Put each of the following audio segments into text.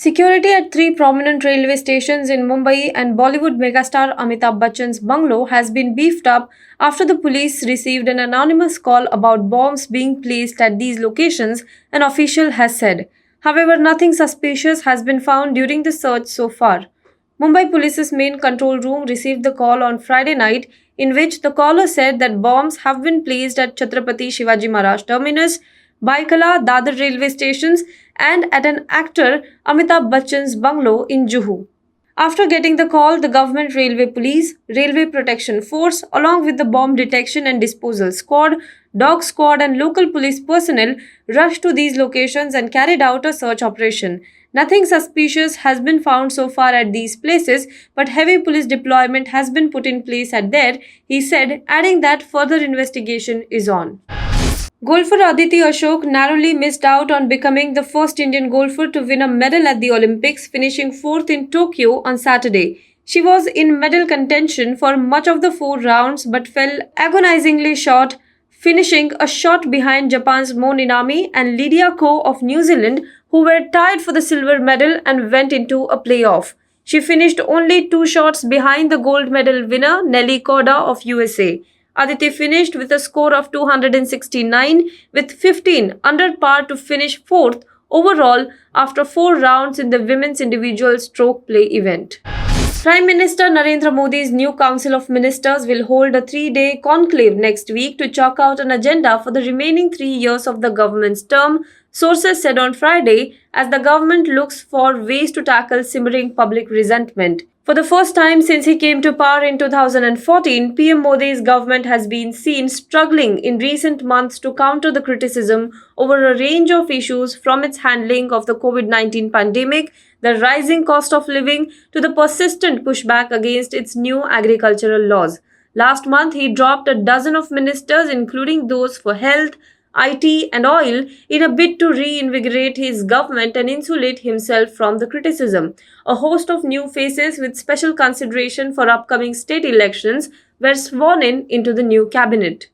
Security at three prominent railway stations in Mumbai and Bollywood megastar Amitabh Bachchan's bungalow has been beefed up after the police received an anonymous call about bombs being placed at these locations, an official has said. However, nothing suspicious has been found during the search so far. Mumbai Police's main control room received the call on Friday night, in which the caller said that bombs have been placed at Chhatrapati Shivaji Maharaj Terminus, Baikala, Dadar railway stations, and at an actor Amitabh Bachchan's bungalow in Juhu. After getting the call, the Government Railway Police, Railway Protection Force, along with the Bomb Detection and Disposal Squad, Dog Squad, and local police personnel rushed to these locations and carried out a search operation. Nothing suspicious has been found so far at these places, but heavy police deployment has been put in place at there, he said, adding that further investigation is on. Golfer Aditi Ashok narrowly missed out on becoming the first Indian golfer to win a medal at the Olympics, finishing fourth in Tokyo on Saturday. She was in medal contention for much of the 4 rounds but fell agonizingly short, finishing a shot behind Japan's Mo Inami and Lydia Ko of New Zealand, who were tied for the silver medal and went into a playoff. She finished only 2 shots behind the gold medal winner Nelly Korda of USA. Aditi finished with a score of 269 with 15 under par to finish 4th overall after 4 rounds in the women's individual stroke play event. Prime Minister Narendra Modi's new Council of Ministers will hold a 3-day conclave next week to chalk out an agenda for the remaining 3 years of the government's term, sources said on Friday, as the government looks for ways to tackle simmering public resentment. For the first time since he came to power in 2014, PM Modi's government has been seen struggling in recent months to counter the criticism over a range of issues, from its handling of the COVID-19 pandemic, the rising cost of living, to the persistent pushback against its new agricultural laws. Last month, he dropped a dozen of ministers, including those for health, IT and oil, in a bid to reinvigorate his government and insulate himself from the criticism. A host of new faces with special consideration for upcoming state elections were sworn in into the new cabinet.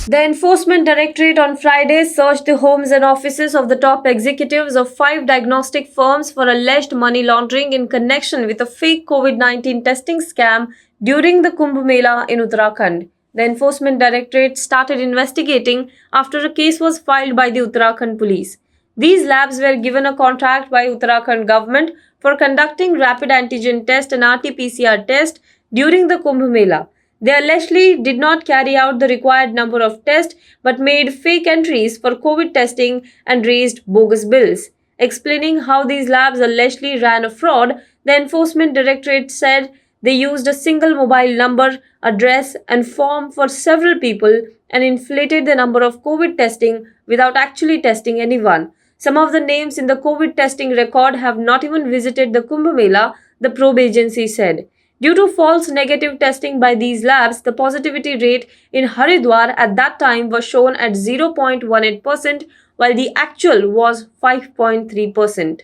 The Enforcement Directorate on Friday searched the homes and offices of the top executives of 5 diagnostic firms for alleged money laundering in connection with a fake COVID-19 testing scam during the Kumbh Mela in Uttarakhand. The Enforcement Directorate started investigating after a case was filed by the Uttarakhand police. These labs were given a contract by Uttarakhand government for conducting rapid antigen test and RT-PCR test during the Kumbh Mela. They allegedly did not carry out the required number of tests but made fake entries for COVID testing and raised bogus bills. Explaining how these labs allegedly ran a fraud, the Enforcement Directorate said they used a single mobile number, address, and form for several people and inflated the number of COVID testing without actually testing anyone. Some of the names in the COVID testing record have not even visited the Kumbh Mela, the probe agency said. Due to false negative testing by these labs, the positivity rate in Haridwar at that time was shown at 0.18%, while the actual was 5.3%.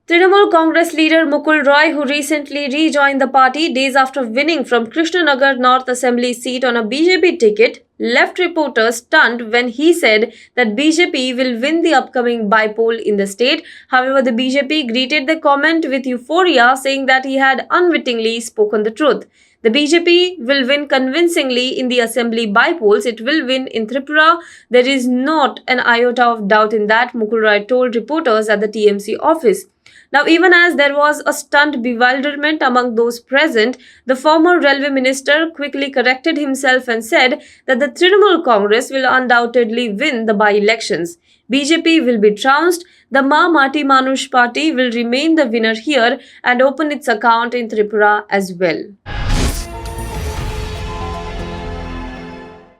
Trinamool Congress leader Mukul Roy, who recently rejoined the party days after winning from Krishnanagar North Assembly seat on a BJP ticket, left reporters stunned when he said that BJP will win the upcoming by-poll in the state. However, the BJP greeted the comment with euphoria, saying that he had unwittingly spoken the truth. The BJP will win convincingly in the assembly by-polls. It will win in Tripura. There is not an iota of doubt in that, Mukul Roy told reporters at the TMC office. Now, even as there was a stunned bewilderment among those present, the former railway minister quickly corrected himself and said that the Trinamool Congress will undoubtedly win the by-elections. BJP will be trounced. The Mati Manush party will remain the winner here and open its account in Tripura as well.